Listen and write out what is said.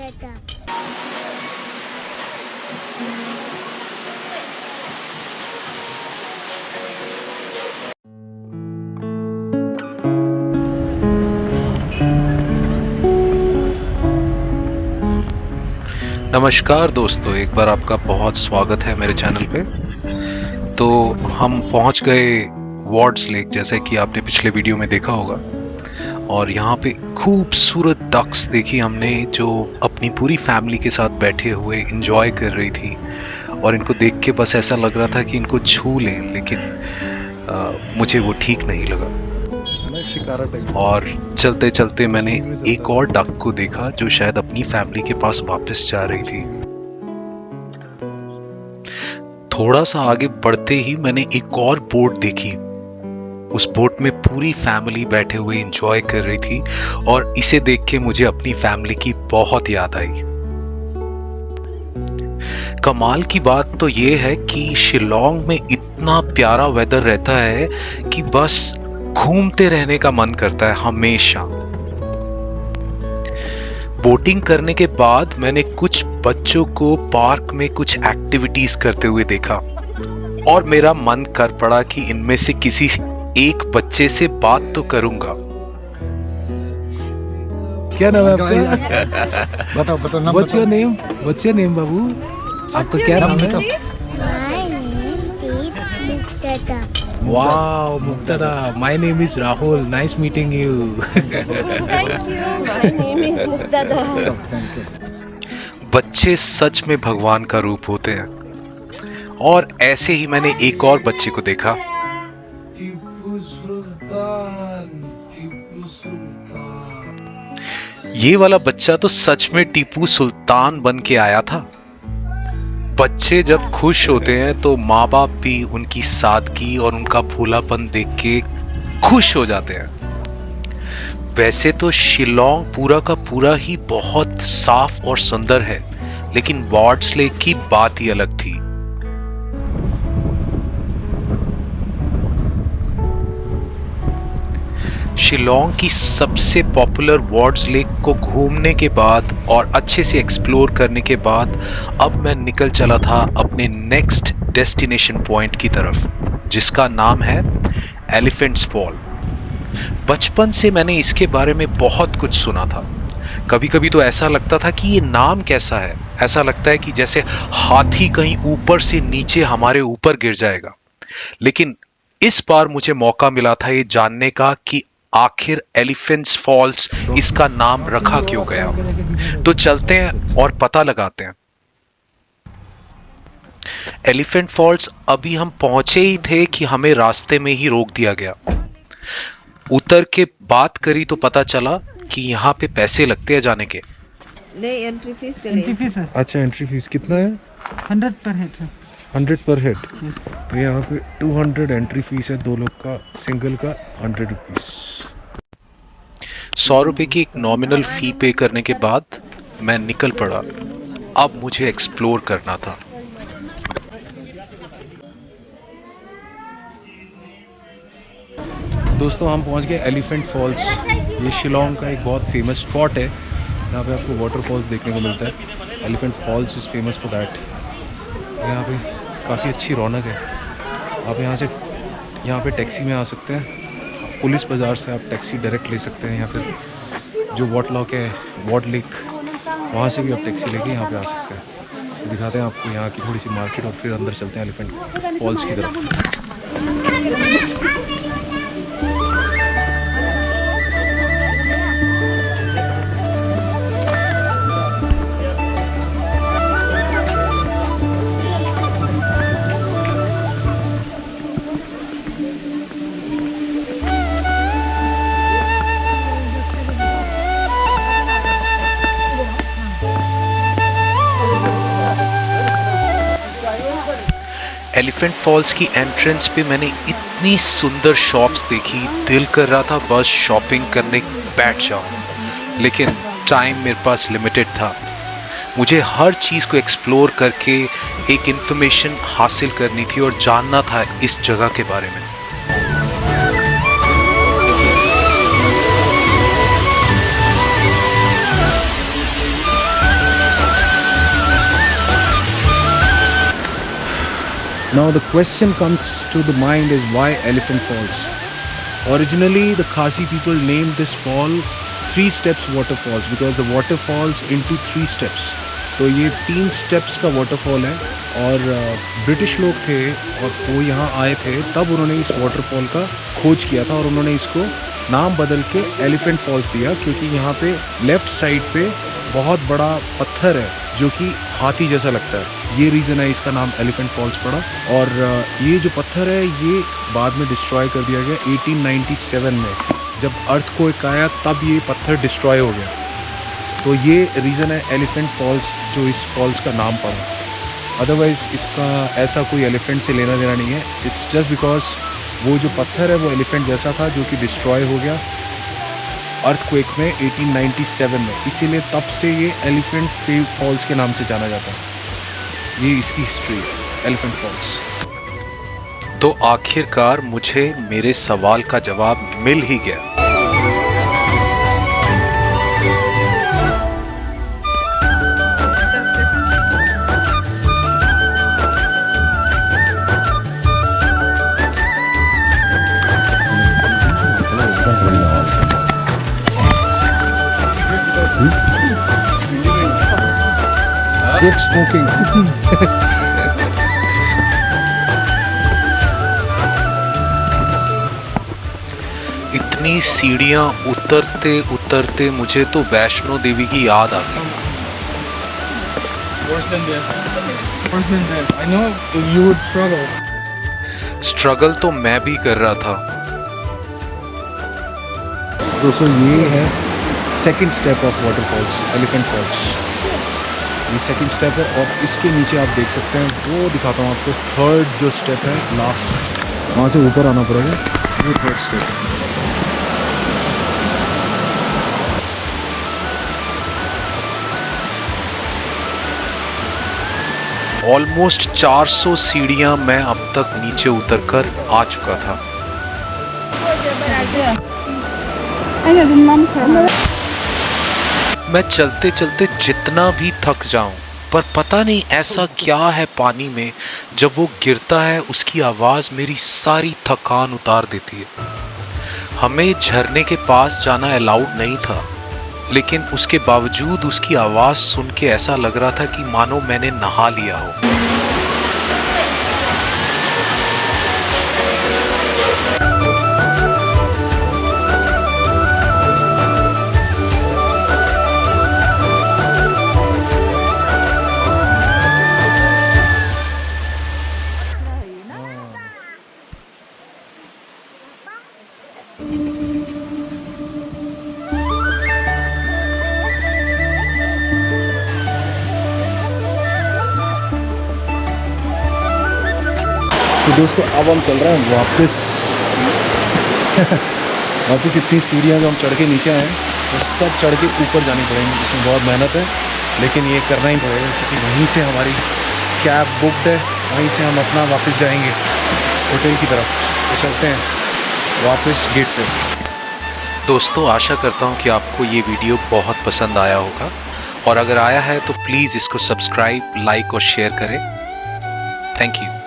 मुक्तता। नमस्कार दोस्तों, एक बार आपका बहुत स्वागत है मेरे चैनल पे। तो हम पहुंच गए वार्ड्स लेक, जैसे कि आपने पिछले वीडियो में देखा होगा। और यहाँ पे खूबसूरत डक्स देखी हमने, जो अपनी पूरी फैमिली के साथ बैठे हुए एंजॉय कर रही थी। और इनको देख के बस ऐसा लग रहा था कि इनको छू लें, लेकिन मुझे वो ठीक नहीं लगा। शिकारा टाइप और चलते चलते मैंने मछली में चलता एक और डक को देखा जो शायद अपनी फैमिली के पास वापस जा रही थी। थोड़ा सा आगे बढ़ते ही मैंने एक और बोट देखी। उस बोट में पूरी फैमिली बैठे हुए एंजॉय कर रही थी, और इसे देख के मुझे अपनी फैमिली की बहुत याद आई। कमाल की बात तो ये है कि शिलोंग में इतना प्यारा वेदर रहता है कि बस घूमते रहने का मन करता है हमेशा। बोटिंग करने के बाद मैंने कुछ बच्चों को पार्क में कुछ एक्टिविटीज करते हुए देखा, और मेरा मन कर पड़ा कि इनमें से किसी एक बच्चे से बात तो करूंगा। क्या नाम है आपका? बताओ नाम What's your name? What's your name बाबू? आपका क्या नाम है? My name is मुक्तता। Wow, मुक्तदा. My name is Rahul. Nice meeting you. Thank you. My name is Muktada. बच्चे सच में भगवान का रूप होते हैं। और ऐसे ही मैंने एक और बच्चे को देखा। ये वाला बच्चा तो सच में टीपू सुल्तान बन के आया था। बच्चे जब खुश होते हैं तो माँ बाप भी उनकी सादगी और उनका भोलापन देख के खुश हो जाते हैं। वैसे तो शिलोंग पूरा का पूरा ही बहुत साफ और सुंदर है, लेकिन वार्ड्स लेक की बात ही अलग थी। शिलोंग की सबसे पॉपुलर वार्ड्स लेक को घूमने के बाद और अच्छे से एक्सप्लोर करने के बाद अब मैं निकल चला था अपने नेक्स्ट डेस्टिनेशन पॉइंट की तरफ, जिसका नाम है एलिफेंट्स फॉल। बचपन से मैंने इसके बारे में बहुत कुछ सुना था। कभी कभी तो ऐसा लगता था कि ये नाम कैसा है। ऐसा लगता है कि जैसे हाथी कहीं ऊपर से नीचे हमारे ऊपर गिर जाएगा। लेकिन इस बार मुझे मौका मिला था ये जानने का कि आखिर एलिफेंट्स फॉल्स इसका नाम रखा क्यों गया। तो चलते हैं और पता लगाते हैं। एलिफेंट फॉल्स अभी हम पहुंचे ही थे कि हमें रास्ते में ही रोक दिया गया। उतर के बात करी तो पता चला कि यहाँ पे पैसे लगते हैं जाने के। नहीं, एंट्री फीस के एंट्री लिए। फीस है अच्छा, एंट्री फीस कितना है? 100 पर हेड है। 100 पर हेड। तो यहाँ पे 200 एंट्री फीस है, दो लोग का। सिंगल का 100 रुपीज। 100 रुपए की एक नॉमिनल फी पे करने के बाद मैं निकल पड़ा। अब मुझे एक्सप्लोर करना था। दोस्तों, हम पहुंच गए एलिफेंट फॉल्स। ये शिलोंग का एक बहुत फेमस स्पॉट है। यहाँ पे आपको वाटरफॉल्स देखने को मिलता है। Elephant falls is famous for that. यहाँ पे काफ़ी अच्छी रौनक है। आप यहाँ पे टैक्सी में आ सकते हैं। पुलिस बाज़ार से आप टैक्सी डायरेक्ट ले सकते हैं, या फिर जो वॉटलॉक है, वार्ड लेक, वहाँ से भी आप टैक्सी लेके यहाँ पे आ सकते हैं। दिखाते हैं आपको यहाँ की थोड़ी सी मार्केट, और फिर अंदर चलते हैं एलिफेंट फॉल्स की तरफ। एलिफेंट फॉल्स की एंट्रेंस पे मैंने इतनी सुंदर शॉप्स देखी, दिल कर रहा था बस शॉपिंग करने बैठ जाऊं। लेकिन टाइम मेरे पास लिमिटेड था। मुझे हर चीज़ को एक्सप्लोर करके एक इन्फॉर्मेशन हासिल करनी थी और जानना था इस जगह के बारे में। Now the question comes to the mind is why Elephant Falls? Originally the Khasi people named this fall 3 steps waterfalls because the water falls into 3 steps. तो ये 3 स्टेप्स का वाटरफॉल है और ब्रिटिश लोग थे और वो यहाँ आए थे तब उन्होंने इस वाटरफॉल का खोज किया था और उन्होंने इसको नाम बदल के एलिफेंट फॉल्स दिया क्योंकि यहाँ पे लेफ़्ट साइड पे बहुत बड़ा पत्थर है जो कि हाथी जैसा लगता है। ये रीज़न है इसका नाम एलिफेंट फॉल्स पड़ा। और ये जो पत्थर है ये बाद में डिस्ट्रॉय कर दिया गया 1897 में। जब अर्थक्वेक आया तब ये पत्थर डिस्ट्रॉय हो गया। तो ये रीज़न है एलिफेंट फॉल्स जो इस फॉल्स का नाम पड़ा। अदरवाइज़ इसका ऐसा कोई एलिफेंट से लेना देना नहीं है। इट्स जस्ट बिकॉज वो जो पत्थर है वो एलिफेंट जैसा था जो कि डिस्ट्रॉय हो गया अर्थक्वेक में 1897 में, इसीलिए तब से ये एलिफेंट फॉल्स के नाम से जाना जाता है। ये इसकी हिस्ट्री है एलिफेंट फॉल्स। तो आखिरकार मुझे मेरे सवाल का जवाब मिल ही गया। Good smoking. इतनी सीढ़ियां उतरते उतरते मुझे तो वैष्णो देवी की याद आ गई। Worse than this. Worse than this. I know you would struggle. Struggle तो मैं भी कर रहा था। दोस्तों ये है second step of waterfalls elephant falls. ये सेकंड स्टेप है और इसके नीचे आप देख सकते हैं वो दिखाता हूँ आपको थर्ड जो स्टेप है लास्ट, वहाँ से ऊपर आना पड़ेगा। वो थर्ड स्टेप ऑलमोस्ट 400 सीढ़ियां मैं अब तक नीचे उतरकर आ चुका था। मैं चलते चलते जितना भी थक जाऊं पर पता नहीं ऐसा क्या है पानी में, जब वो गिरता है उसकी आवाज़ मेरी सारी थकान उतार देती है। हमें झरने के पास जाना अलाउड नहीं था लेकिन उसके बावजूद उसकी आवाज़ सुन के ऐसा लग रहा था कि मानो मैंने नहा लिया हो। तो दोस्तों अब हम चल रहे हैं वापस वापस इतनी सीढ़ियाँ जो हम चढ़ के नीचे आए हैं वो सब चढ़ के ऊपर जानी पड़ेंगी, जिसमें बहुत मेहनत है लेकिन ये करना ही पड़ेगा क्योंकि वहीं से हमारी कैब बुकड है, वहीं से हम अपना वापस जाएंगे होटल की तरफ। तो चलते हैं वापस गेट पे। दोस्तों आशा करता हूँ कि आपको ये वीडियो बहुत पसंद आया होगा और अगर आया है तो प्लीज़ इसको सब्सक्राइब, लाइक और शेयर करें। Thank you.